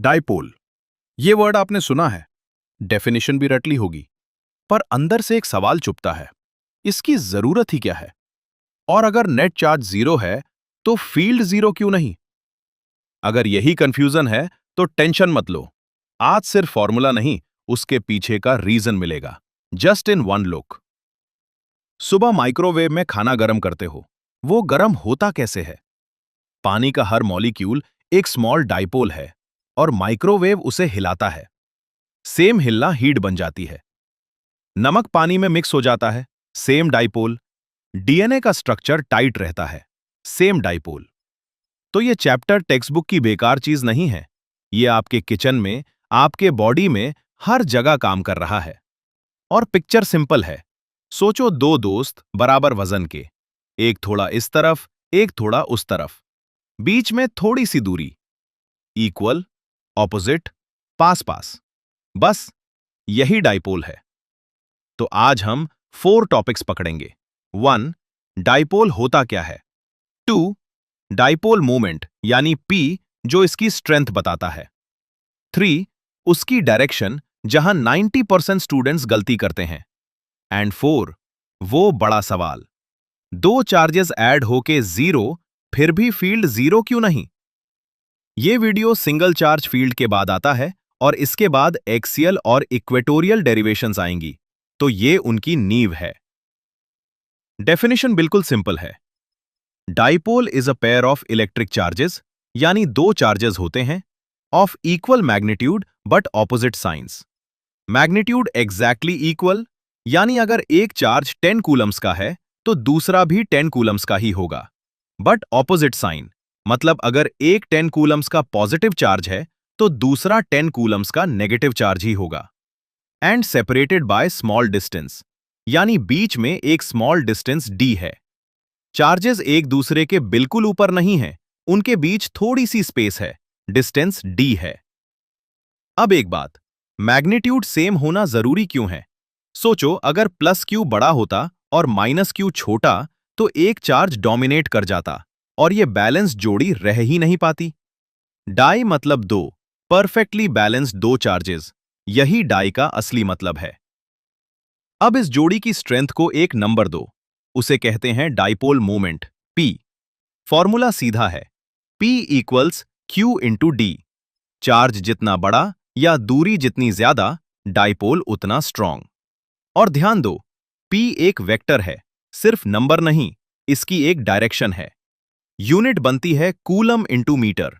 Dipole, ये word आपने सुना है, डेफिनेशन भी रटली होगी, पर अंदर से एक सवाल चुभता है, इसकी जरूरत ही क्या है? और अगर नेट चार्ज जीरो है तो फील्ड जीरो क्यों नहीं? अगर यही कंफ्यूजन है तो टेंशन मत लो, आज सिर्फ फॉर्मूला नहीं, उसके पीछे का रीजन मिलेगा, जस्ट इन वन लुक। सुबह माइक्रोवेव में खाना गर्म करते हो, वो गर्म होता कैसे है? पानी का हर मॉलिक्यूल एक स्मॉल डाइपोल है और माइक्रोवेव उसे हिलाता है। सेम हिलना हीट बन जाती है। नमक पानी में मिक्स हो जाता है, सेम डाइपोल। डीएनए का स्ट्रक्चर टाइट रहता है, सेम डाइपोल। तो ये चैप्टर टेक्स्ट बुक की बेकार चीज नहीं है, ये आपके किचन में, आपके बॉडी में हर जगह काम कर रहा है। और पिक्चर सिंपल है, सोचो दो दोस्त बराबर वजन के, एक थोड़ा इस तरफ, एक थोड़ा उस तरफ, बीच में थोड़ी सी दूरी, इक्वल, ऑपोजिट, पास पास, बस यही डाइपोल है। तो आज हम 4 टॉपिक्स पकड़ेंगे। 1. डाइपोल होता क्या है। 2. डाइपोल मोमेंट यानी P जो इसकी स्ट्रेंथ बताता है। 3. उसकी डायरेक्शन जहां 90% स्टूडेंट्स गलती करते हैं। एंड 4. वो बड़ा सवाल, दो चार्जेस ऐड होके जीरो, फिर भी फील्ड जीरो क्यों नहीं? ये वीडियो सिंगल चार्ज फील्ड के बाद आता है और इसके बाद एक्सियल और इक्वेटोरियल डेरिवेशंस आएंगी, तो ये उनकी नींव है। डेफिनेशन बिल्कुल सिंपल है। Dipole is a pair of electric charges, यानी दो चार्जेस होते हैं of equal magnitude but opposite science. Magnitude exactly equal, यानी अगर एक चार्ज 10 कूलम्स का है तो दूसरा भी 10 कूलम्स का ही होगा। बट ऑपोजिट साइन, मतलब अगर एक 10 कूलम्स का पॉजिटिव चार्ज है तो दूसरा 10 कूलम्स का नेगेटिव चार्ज ही होगा। And separated by small distance, यानी बीच में एक स्मॉल डिस्टेंस d है। चार्जेस एक दूसरे के बिल्कुल ऊपर नहीं है, उनके बीच थोड़ी सी स्पेस है, डिस्टेंस d है। अब एक बात, मैग्नीट्यूड सेम होना जरूरी क्यों है? सोचो अगर प्लस क्यू बड़ा होता और माइनस क्यू छोटा तो एक चार्ज डोमिनेट कर जाता और ये बैलेंस जोड़ी रह ही नहीं पाती। डाई मतलब दो, परफेक्टली बैलेंस्ड दो चार्जेस, यही डाई का असली मतलब है। अब इस जोड़ी की स्ट्रेंथ को एक नंबर दो, उसे कहते हैं डाइपोल मोमेंट P। फॉर्मूला सीधा है, P equals Q into D. Charge जितना बड़ा या दूरी जितनी ज्यादा, डाइपोल उतना स्ट्रॉन्ग। और ध्यान दो, P एक वेक्टर है, सिर्फ नंबर नहीं, इसकी एक डायरेक्शन है। यूनिट बनती है coulomb into metre,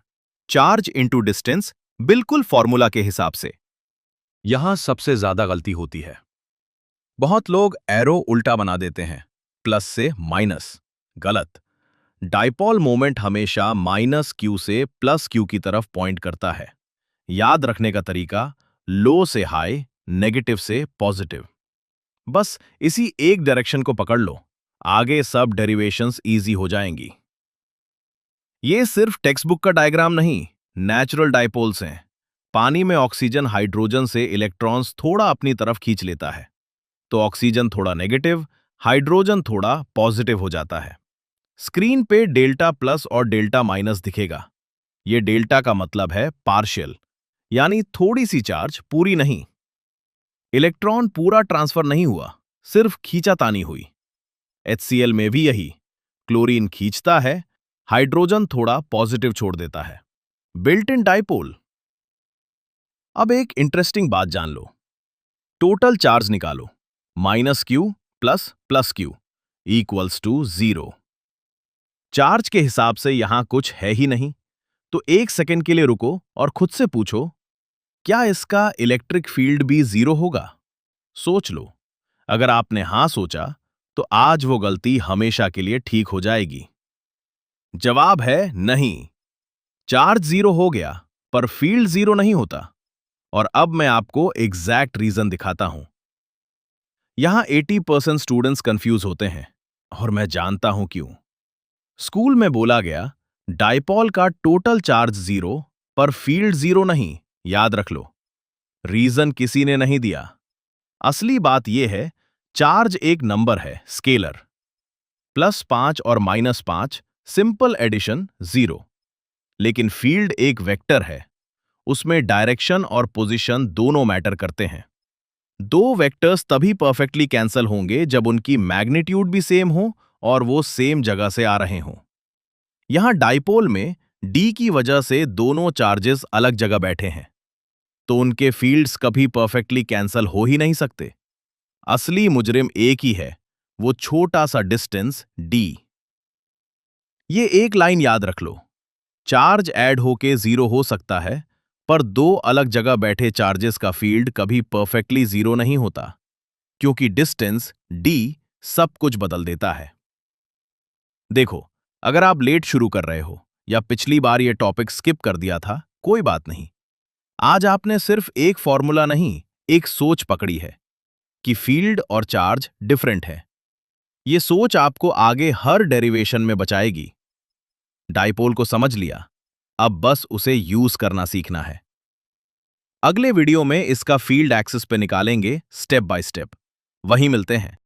charge into distance, बिल्कुल फॉर्मूला के हिसाब से। यहां सबसे ज्यादा गलती होती है। बहुत लोग एरो उल्टा बना देते हैं, प्लस से माइनस। गलत। डाइपोल मोमेंट हमेशा माइनस क्यू से प्लस क्यू की तरफ पॉइंट करता है। याद रखने का तरीका, लो से हाई, नेगेटिव से पॉजिटिव। बस इसी एक डायरेक्शन को पकड़ लो, आगे सब डेरिवेशंस इजी हो जाएंगी। ये सिर्फ टेक्स्ट बुक का डायग्राम नहीं, नेचुरल डाइपोल्स हैं। पानी में ऑक्सीजन हाइड्रोजन से इलेक्ट्रॉन्स थोड़ा अपनी तरफ खींच लेता है, तो ऑक्सीजन थोड़ा नेगेटिव, हाइड्रोजन थोड़ा पॉजिटिव हो जाता है। स्क्रीन पे डेल्टा प्लस और डेल्टा माइनस दिखेगा। ये डेल्टा का मतलब है पार्शियल, यानी थोड़ी सी चार्ज, पूरी नहीं। इलेक्ट्रॉन पूरा ट्रांसफर नहीं हुआ, सिर्फ खींचातानी हुई। HCl में भी यही, क्लोरीन खींचता है, हाइड्रोजन थोड़ा पॉजिटिव छोड़ देता है। Built in dipole. अब एक इंटरेस्टिंग बात जान लो, टोटल चार्ज निकालो, minus Q plus plus Q equals to 0। Charge के हिसाब से यहां कुछ है ही नहीं, तो एक सेकंड के लिए रुको और खुद से पूछो, क्या इसका इलेक्ट्रिक फील्ड भी 0 होगा? सोच लो। अगर आपने हां सोचा, तो आज वो गलती हमेशा के लिए ठीक हो जाएगी। जवाब है नहीं। चार्ज 0 हो गया, पर फील्ड 0 नहीं होता। और अब मैं आपको एग्जैक्ट रीजन दिखाता हूं। यहां 80% स्टूडेंट्स कंफ्यूज होते हैं, और मैं जानता हूं क्यों। स्कूल में बोला गया, डाइपोल का टोटल चार्ज 0 पर फील्ड 0 नहीं, याद रख लो। रीजन किसी ने नहीं दिया। असली बात यह है, चार्ज एक नंबर है, स्केलर। +5 और -5, सिंपल एडिशन 0। लेकिन फील्ड एक वेक्टर है, उसमें डायरेक्शन और पोजीशन दोनों मैटर करते हैं। दो वेक्टर्स तभी परफेक्टली कैंसल होंगे जब उनकी मैग्नीट्यूड भी सेम हो और वो सेम जगह से आ रहे हों। यहां डाइपोल में डी की वजह से दोनों चार्जेस अलग जगह बैठे हैं, तो उनके फील्ड्स कभी परफेक्टली कैंसल हो ही नहीं सकते। असली मुजरिम एक ही है, वो छोटा सा डिस्टेंस डी। ये एक लाइन याद रख लो, चार्ज ऐड होके जीरो हो सकता है, पर दो अलग जगह बैठे चार्जेस का फील्ड कभी परफेक्टली जीरो नहीं होता, क्योंकि डिस्टेंस डी सब कुछ बदल देता है। देखो, अगर आप लेट शुरू कर रहे हो या पिछली बार ये टॉपिक स्किप कर दिया था, कोई बात नहीं। आज आपने सिर्फ एक फॉर्मूला नहीं, एक सोच पकड़ी है कि फील्ड और चार्ज डिफरेंट है। ये सोच आपको आगे हर डेरिवेशन में बचाएगी। डाइपोल को समझ लिया, अब बस उसे यूज करना सीखना है। अगले वीडियो में इसका फील्ड एक्सिस पे निकालेंगे स्टेप बाय स्टेप। वहीं मिलते हैं।